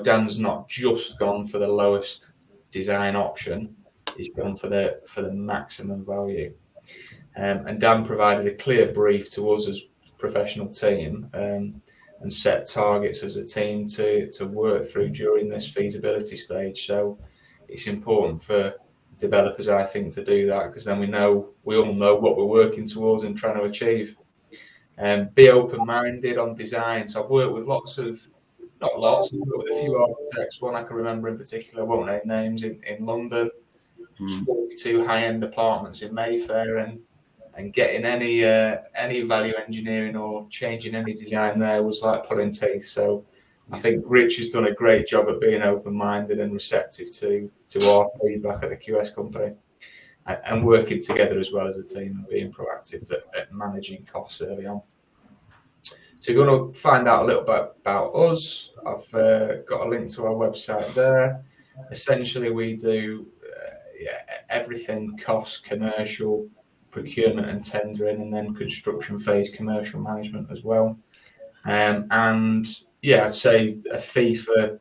Dan's not just gone for the lowest design option, he's gone for the maximum value. And Dan provided a clear brief to us as a professional team, and set targets as a team to work through during this feasibility stage. So it's important for developers, I think, to do that, because then we all know what we're working towards and trying to achieve. Be open-minded on design. So I've worked with I've worked with a few architects. One I can remember in particular, I won't name names, in London, 42 high-end apartments in Mayfair, and getting any value engineering or changing any design there was like pulling teeth. So I think Rich has done a great job at being open-minded and receptive to our feedback at the QS company, and working together as well as a team and being proactive at managing costs early on. So if you want to find out a little bit about us, I've got a link to our website there. Essentially, we do everything cost, commercial, procurement and tendering, and then construction phase commercial management as well. And yeah, I'd say a fee for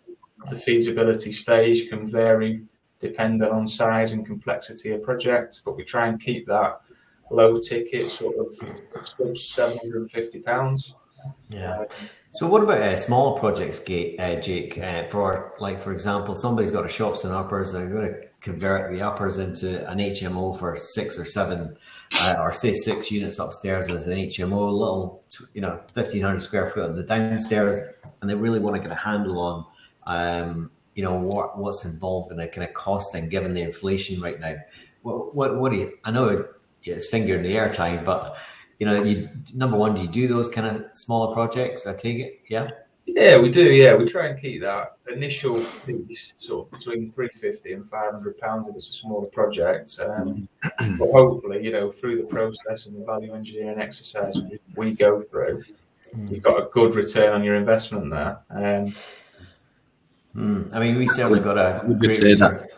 the feasibility stage can vary depending on size and complexity of project, but we try and keep that low ticket, sort of £750. Yeah. So what about smaller projects, Jake? For example, somebody's got a shops and uppers, they're going to convert the uppers into an HMO for 6 or 7, or say 6 units upstairs as an HMO, little 1,500 square foot on the downstairs, and they really want to get a handle on what's involved in a kind of costing given the inflation right now. What do you? I know it's finger in the air time, but number one, do you do those kind of smaller projects? I take it, yeah. Yeah, we do. Yeah, we try and keep that initial piece sort of between £350 and £500 if it's a smaller project. But hopefully, through the process and the value engineering exercise we go through, you've got a good return on your investment there. I mean, we certainly got a great say return. That.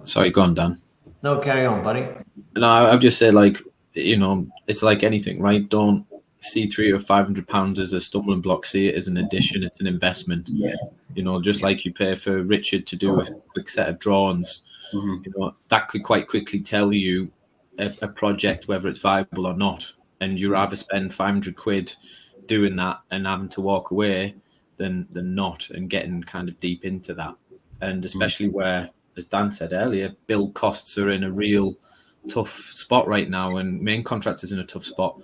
Sorry, go on, Dan. No, carry on, buddy. No, I've just said, it's like anything, right? Don't see £300 or £500 as a stumbling block. See it as an addition. It's an investment. Yeah. Just like you pay for Richard to do a quick set of drawings, that could quite quickly tell you a project whether it's viable or not. And you rather spend £500 doing that and having to walk away than not, and getting kind of deep into that. And especially where, as Dan said earlier, build costs are in a real tough spot right now, and main contractors in a tough spot.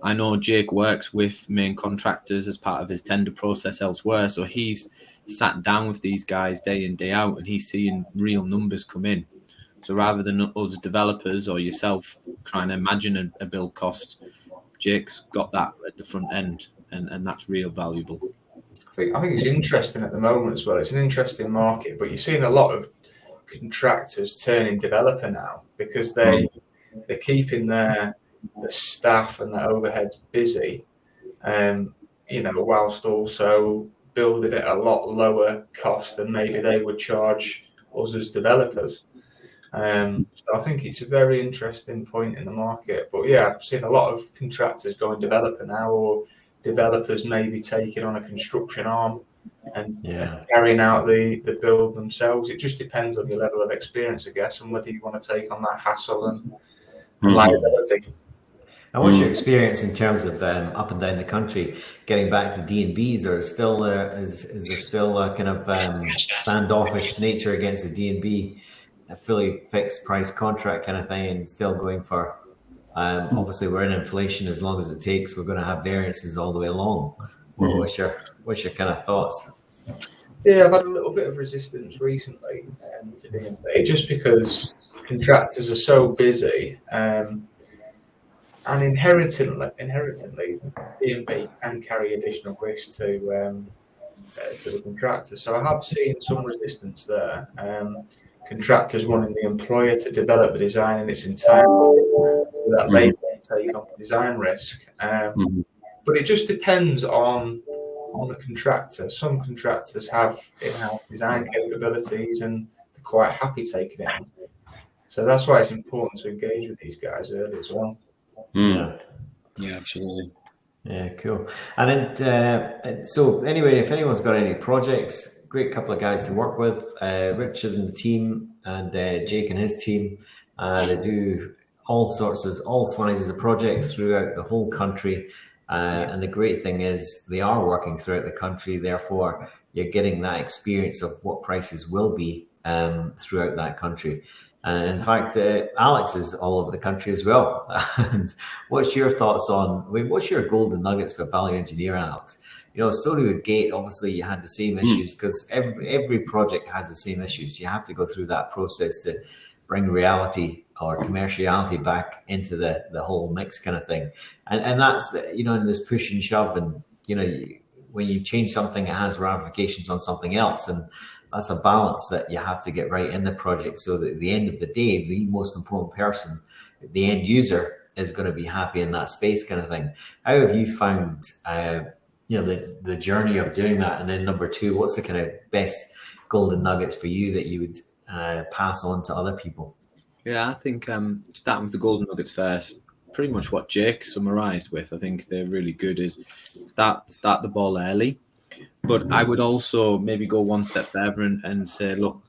I know Jake works with main contractors as part of his tender process elsewhere, so he's sat down with these guys day in, day out, and he's seeing real numbers come in. So rather than us developers or yourself trying to imagine a build cost, Jake's got that at the front end, and that's real valuable. I think it's interesting at the moment as well. It's an interesting market, but you're seeing a lot of contractors turning developer now because they're keeping the staff and the overheads busy, whilst also building it at a lot lower cost than maybe they would charge us as developers. So I think it's a very interesting point in the market. But yeah, I've seen a lot of contractors going developer now, or developers maybe taking on a construction arm and Yeah. carrying out the build themselves. It just depends on your level of experience, I guess, and whether you want to take on that hassle and liability. And what's your experience in terms of up and down the country getting back to D&Bs, or is there still a kind of standoffish nature against the D&B, a fully fixed price contract kind of thing, and still going for obviously we're in inflation, as long as it takes, we're going to have variances all the way along. What's your kind of thoughts? Yeah, I've had a little bit of resistance recently to D&B, just because contractors are so busy. And inherently, D&B can carry additional risk to the contractor. So I have seen some resistance there. Contractors wanting the employer to develop the design in its entirety, so that they can take on the design risk. But it just depends on the contractor. Some contractors have in-house design capabilities and they're quite happy taking it on. So that's why it's important to engage with these guys early as well. Yeah, absolutely. Yeah, cool. And then, so anyway, if anyone's got any projects, great couple of guys to work with, Richard and the team, and Jake and his team. They do all sizes of projects throughout the whole country. And the great thing is they are working throughout the country. Therefore, you're getting that experience of what prices will be throughout that country. And in fact, Alex is all over the country as well. And what's your thoughts on, what's your golden nuggets for value engineering, Alex? You know, story with Gate, obviously you had the same issues, because every project has the same issues. You have to go through that process to bring reality or commerciality back into the whole mix kind of thing. And that's, in this push and shove, and, when you change something, it has ramifications on something else. And that's a balance that you have to get right in the project, so that at the end of the day, the most important person, the end user, is going to be happy in that space kind of thing. How have you found, the journey of doing that? And then number two, what's the kind of best golden nuggets for you that you would pass on to other people? Yeah, I think starting with the golden nuggets first, pretty much what Jake summarised with, I think they're really good, is start the ball early. But I would also maybe go one step further and say, look,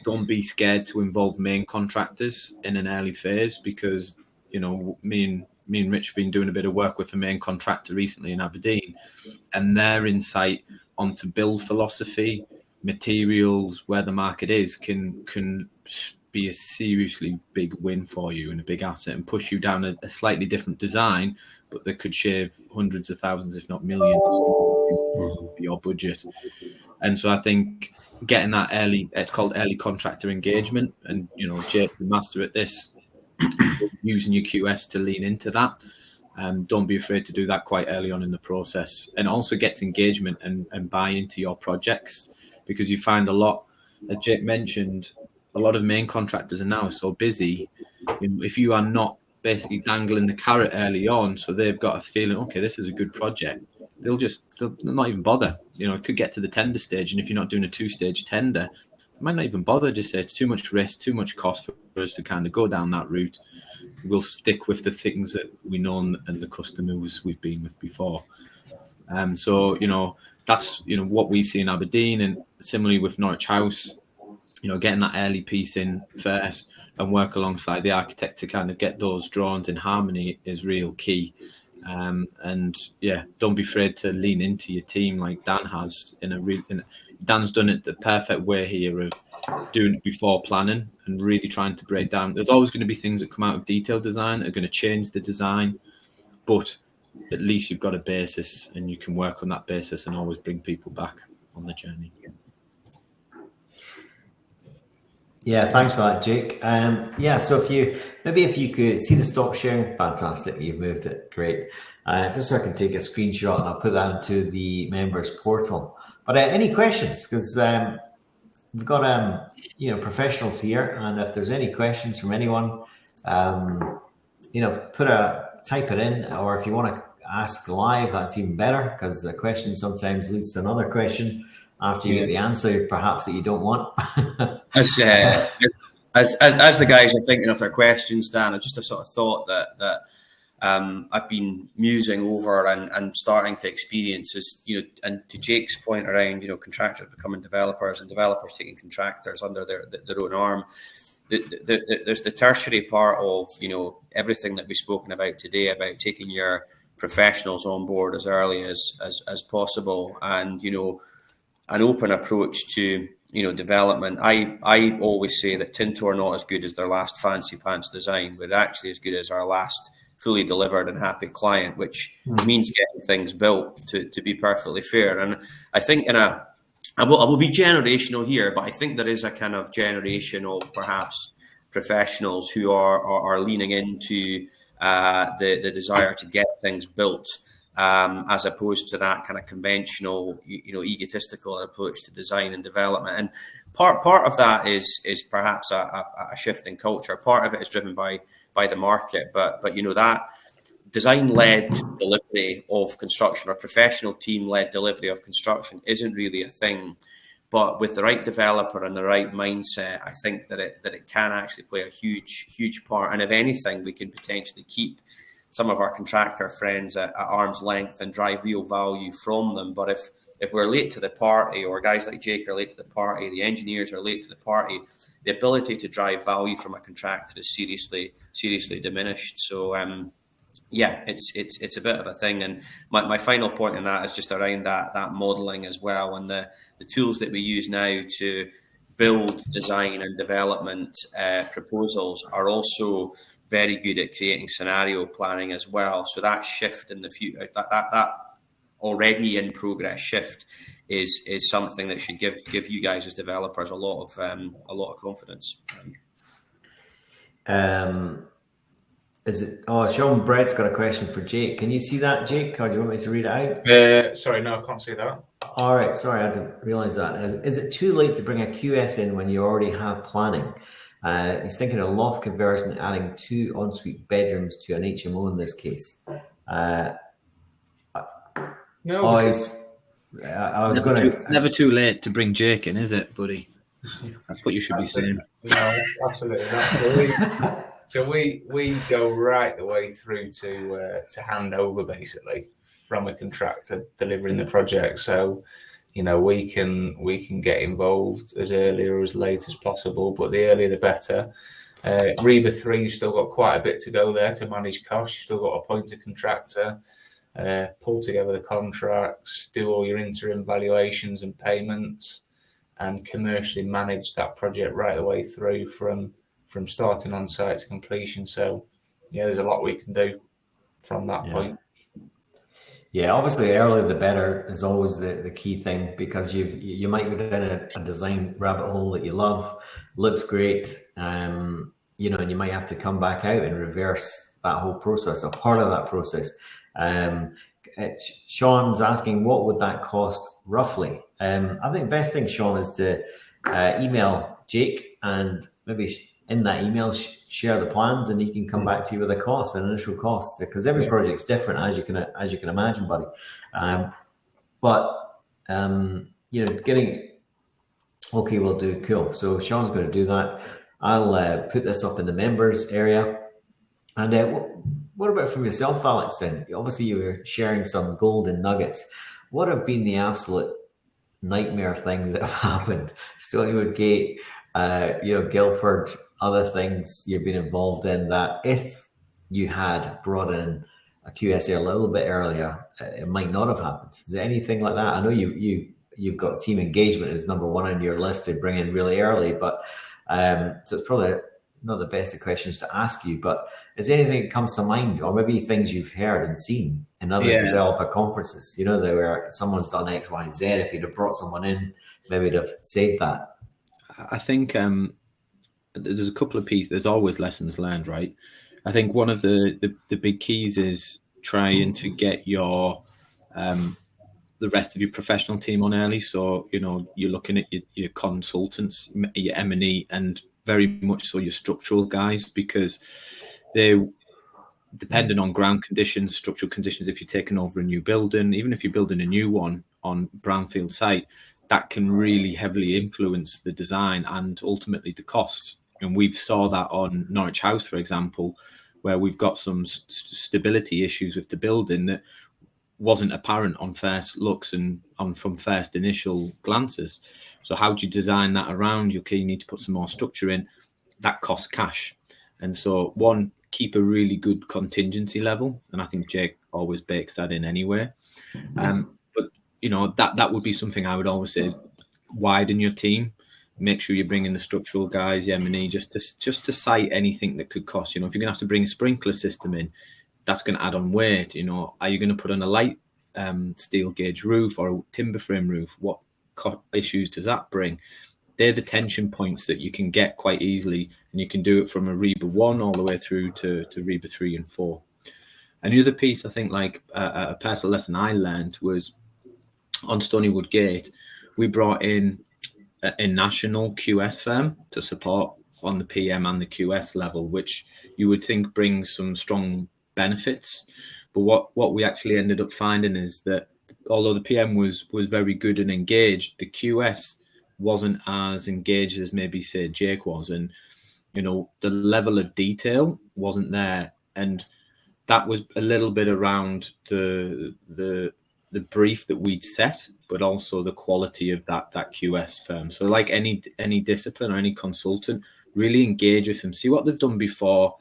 don't be scared to involve main contractors in an early phase, because, me and Rich have been doing a bit of work with a main contractor recently in Aberdeen, and their insight onto build philosophy, materials, where the market is, can be a seriously big win for you and a big asset, and push you down a slightly different design, but that could shave hundreds of thousands, if not millions, for your budget. And so I think getting that early, it's called early contractor engagement, and Jake's a master at this, using your QS to lean into that. Don't be afraid to do that quite early on in the process, and also gets engagement and buy into your projects, because you find a lot, as Jake mentioned, a lot of main contractors are now so busy. If you are not basically dangling the carrot early on, so they've got a feeling, okay, this is a good project, they'll not even bother. It could get to the tender stage, and if you're not doing a 2-stage tender, they might not even bother. Just say it's too much risk, too much cost for us to kind of go down that route. We'll stick with the things that we know and the customers we've been with before. So that's what we see in Aberdeen, and similarly with Norwich House. Getting that early piece in first and work alongside the architect to kind of get those drawings in harmony is real key. And yeah, don't be afraid to lean into your team like Dan has. Dan's done it the perfect way here of doing it before planning and really trying to break down. There's always going to be things that come out of detailed design that are going to change the design, but at least you've got a basis and you can work on that basis and always bring people back on the journey. Yeah, thanks for that, Jake. So if you could see the stop sharing, fantastic, you've moved it, great. Just so I can take a screenshot and I'll put that into the members portal. But any questions? Because we've got professionals here, and if there's any questions from anyone, type it in, or if you want to ask live, that's even better, because the question sometimes leads to another question after you get the answer, perhaps, that you don't want. As the guys are thinking of their questions, Dan, just a sort of thought that I've been musing over and starting to experience is, and to Jake's point around, contractors becoming developers and developers taking contractors under their own arm. There's the tertiary part of, everything that we've spoken about today about taking your professionals on board as early as possible, and, an open approach to, development. I always say that Tinto are not as good as their last fancy pants design, but actually as good as our last fully delivered and happy client, which means getting things built, to be perfectly fair. And I think I will be generational here, but I think there is a kind of generation of perhaps professionals who are leaning into the desire to get things built, as opposed to that kind of conventional, egotistical approach to design and development. And part of that is perhaps a shift in culture. Part of it is driven by the market, but that design-led delivery of construction or professional team-led delivery of construction isn't really a thing. But with the right developer and the right mindset, I think that it can actually play a huge part. And if anything, we can potentially keep some of our contractor friends at arm's length and drive real value from them. But if we're late to the party, or guys like Jake are late to the party, the engineers are late to the party, the ability to drive value from a contractor is seriously diminished. So it's a bit of a thing. And my final point on that is just around that modelling as well, and the tools that we use now to build, design and development proposals are also very good at creating scenario planning as well. So that shift in the future, that already in progress shift is something that should give you guys as developers a lot of confidence. Is it? Oh, Sean Brett's got a question for Jake. Can you see that, Jake? Or do you want me to read it out? Sorry, no, I can't see that. All right, sorry, I didn't realise that. Is it too late to bring a QS in when you already have planning? He's thinking of loft conversion, adding 2 ensuite bedrooms to an HMO in this case. No, I was going to. It's never too late to bring Jake in, is it, buddy? That's what you should be saying. No, absolutely not. So we go right the way through to hand over, basically, from a contractor delivering the project. So, we can get involved as early or as late as possible, but the earlier the better. Reba 3, you've still got quite a bit to go there to manage costs. You've still got to appoint a contractor, pull together the contracts, do all your interim valuations and payments, and commercially manage that project right the way through from starting on site to completion. So there's a lot we can do from that point. Yeah, obviously earlier the better is always the key thing, because you might go down a design rabbit hole that you love, looks great, and you might have to come back out and reverse that whole process, a part of that process. Sean's asking, what would that cost roughly? I think the best thing, Sean, is to email Jake, and maybe in that email share the plans, and he can come back to you with a cost, an initial cost, because every project's different, as you can imagine, buddy. Getting okay, we'll do. Cool. So Sean's going to do that. I'll put this up in the members area. And what about from yourself, Alex? Then obviously you were sharing some golden nuggets. What have been the absolute nightmare things that have happened? Stonywood Gate, Guildford, other things you've been involved in that if you had brought in a QSA a little bit earlier, it might not have happened. Is there anything like that? I know you've got team engagement as number one on your list to bring in really early, but so it's probably not the best of questions to ask you, but is there anything that comes to mind, or maybe things you've heard and seen in other developer conferences, where someone's done X, Y, and Z? If you'd have brought someone in, maybe they'd have saved that. I think there's a couple of pieces. There's always lessons learned, right? I think one of the big keys is trying to get your the rest of your professional team on early. So, you're looking at your consultants, your M&E, and very much so your structural guys, because they, depending on ground conditions, structural conditions, if you're taking over a new building, even if you're building a new one on brownfield site, that can really heavily influence the design and ultimately the cost. And we've saw that on Norwich House, for example, where we've got some stability issues with the building that wasn't apparent on first looks and from first initial glances. So how do you design that around? Okay, you need to put some more structure in. That costs cash. And so one, keep a really good contingency level. And I think Jake always bakes that in anyway. But, you know, that would be something I would always say is widen your team. Make sure you bring in the structural guys, M&E, just to cite anything that could cost. You know, if you're going to have to bring a sprinkler system in, that's going to add on weight. You know, are you going to put on a light steel gauge roof or a timber frame roof? What issues does that bring? They're the tension points that you can get quite easily, and you can do it from a Reba 1 all the way through to Reba 3 and 4. And the other piece, I think, like a personal lesson I learned was on Stonywood Gate, we brought in a national QS firm to support on the PM and the QS level, which you would think brings some strong benefits. But what we actually ended up finding is that although the PM was very good and engaged, the QS wasn't as engaged as maybe say Jake was, and you know the level of detail wasn't there, and that was a little bit around the brief that we'd set, but also the quality of that QS firm. So like any discipline or any consultant, really engage with them, see what they've done before,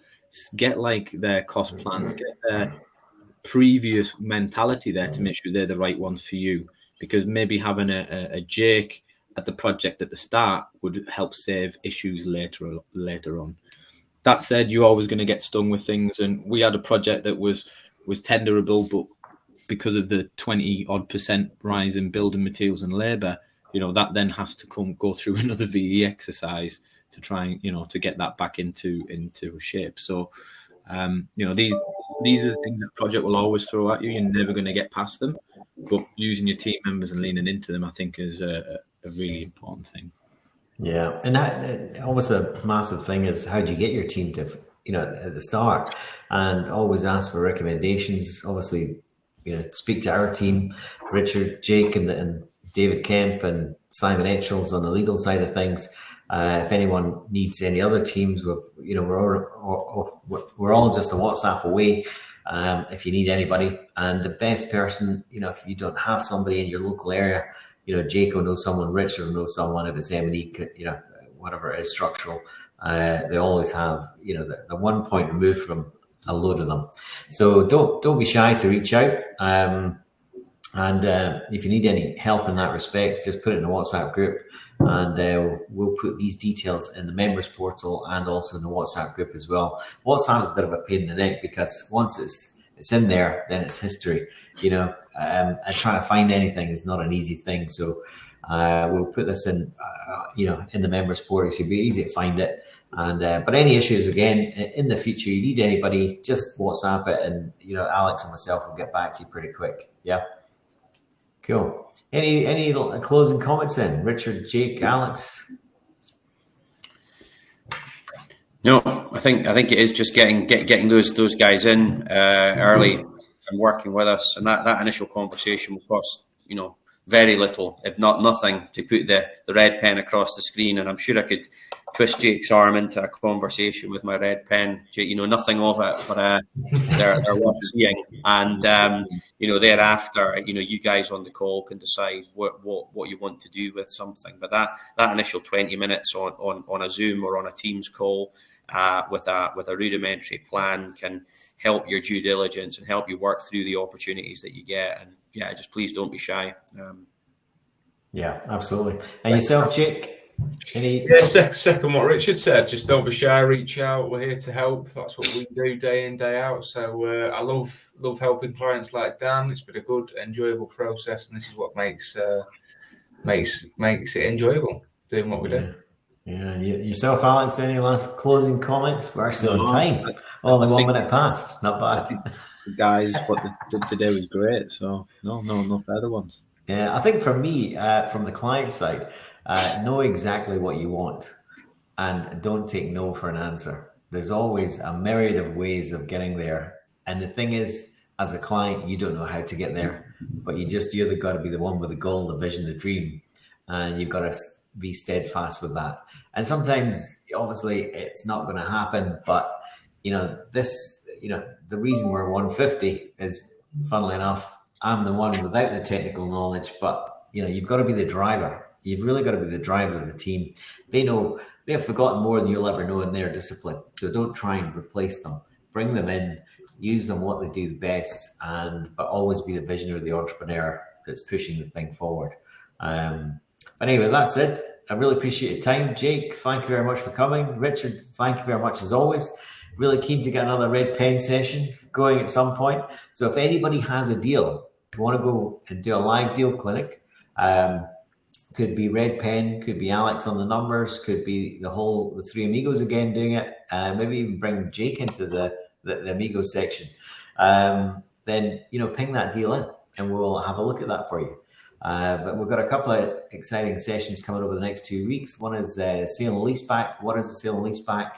get like their cost plans, get their previous mentality there to make sure they're the right ones for you, because maybe having a Jake at the project at the start would help save issues later on. That said, you're always going to get stung with things, and we had a project that was tenderable, but because of the 20% rise in building materials and labour, you know, that then has to go through another VE exercise to try and, you know, to get that back into shape. So, you know, these are the things that project will always throw at you. You're never going to get past them, but using your team members and leaning into them, I think, is a really important thing. Yeah, and that almost a massive thing is how do you get your team to, you know, at the start, and always ask for recommendations. Obviously, you know, speak to our team, Richard, Jake, and David Kemp and Simon Etchells on the legal side of things. If anyone needs any other teams, you know, we're all just a WhatsApp away. If you need anybody, and the best person, you know, if you don't have somebody in your local area, you know, Jake will know someone, Richard will know someone. If it's M&E, you know, whatever it is, structural, they always have, you know, the one point removed from a load of them. So don't be shy to reach out. And if you need any help in that respect, just put it in the WhatsApp group, and we'll put these details in the members portal and also in the WhatsApp group as well. WhatsApp is a bit of a pain in the neck because once it's in there, then it's history, you know, and trying to find anything is not an easy thing. So we'll put this in, you know, in the members portal, so it'll be easy to find it. And but any issues, again, in the future, you need anybody, just WhatsApp it, and you know, Alex and myself will get back to you pretty quick. Yeah, cool. Any closing comments then, Richard, Jake, Alex? No, I think it is just getting those guys in early and working with us, and that initial conversation will cost, you know, very little, if not nothing, to put the red pen across the screen. And I'm sure I could twist Jake's arm into a conversation with my red pen. You know, nothing of it, but they're worth seeing. And you know, thereafter, you know, you guys on the call can decide what you want to do with something. But that initial 20 minutes on a Zoom or on a Teams call with a rudimentary plan can help your due diligence and help you work through the opportunities that you get. And yeah, just please don't be shy. Yeah, absolutely. And yourself, Jake? Second what Richard said, just don't be shy, reach out. We're here to help. That's what we do day in, day out. So I love helping clients like Dan. It's been a good, enjoyable process, and this is what makes it enjoyable, doing what we do. Yeah, yourself, Alex, any last closing comments? We're actually on time. Only 1 minute past. Not bad. Guys, what they did today was great. So no further ones. Yeah, I think for me, from the client side, know exactly what you want and don't take no for an answer. There's always a myriad of ways of getting there. And the thing is, as a client, you don't know how to get there, but you're got to be the one with the goal, the vision, the dream, and you've got to be steadfast with that. And sometimes, obviously, it's not going to happen, but the reason we're 150 is, funnily enough, I'm the one without the technical knowledge, but you've got to be the driver. You've really got to be the driver of the team. They've forgotten more than you'll ever know in their discipline. So don't try and replace them. Bring them in, use them what they do the best, but always be the visionary, the entrepreneur that's pushing the thing forward. But anyway, that's it. I really appreciate your time. Jake, thank you very much for coming. Richard, thank you very much as always. Really keen to get another red pen session going at some point. So if anybody has a deal, if you want to go and do a live deal clinic, could be Red Pen, could be Alex on the numbers, could be the three amigos again doing it. Maybe even bring Jake into the amigos section. Then ping that deal in, and we'll have a look at that for you. But we've got a couple of exciting sessions coming over the next 2 weeks. One is sale and leaseback. What is a sale and leaseback?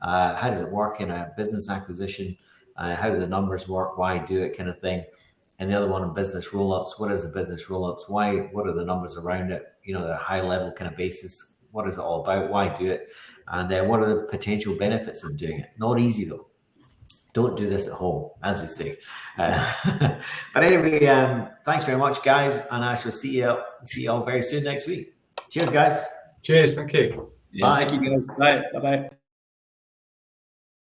How does it work in a business acquisition? How do the numbers work? Why do it, kind of thing. And the other one on business roll-ups. What is the business roll-ups? What are the numbers around it? The high level kind of basis. What is it all about? Why do it? And what are the potential benefits of doing it? Not easy though. Don't do this at home, as they say. But anyway, thanks very much, guys. And I shall see you all very soon next week. Cheers, guys. Cheers. Thank you. Bye. Thank you, guys. Bye. Bye-bye.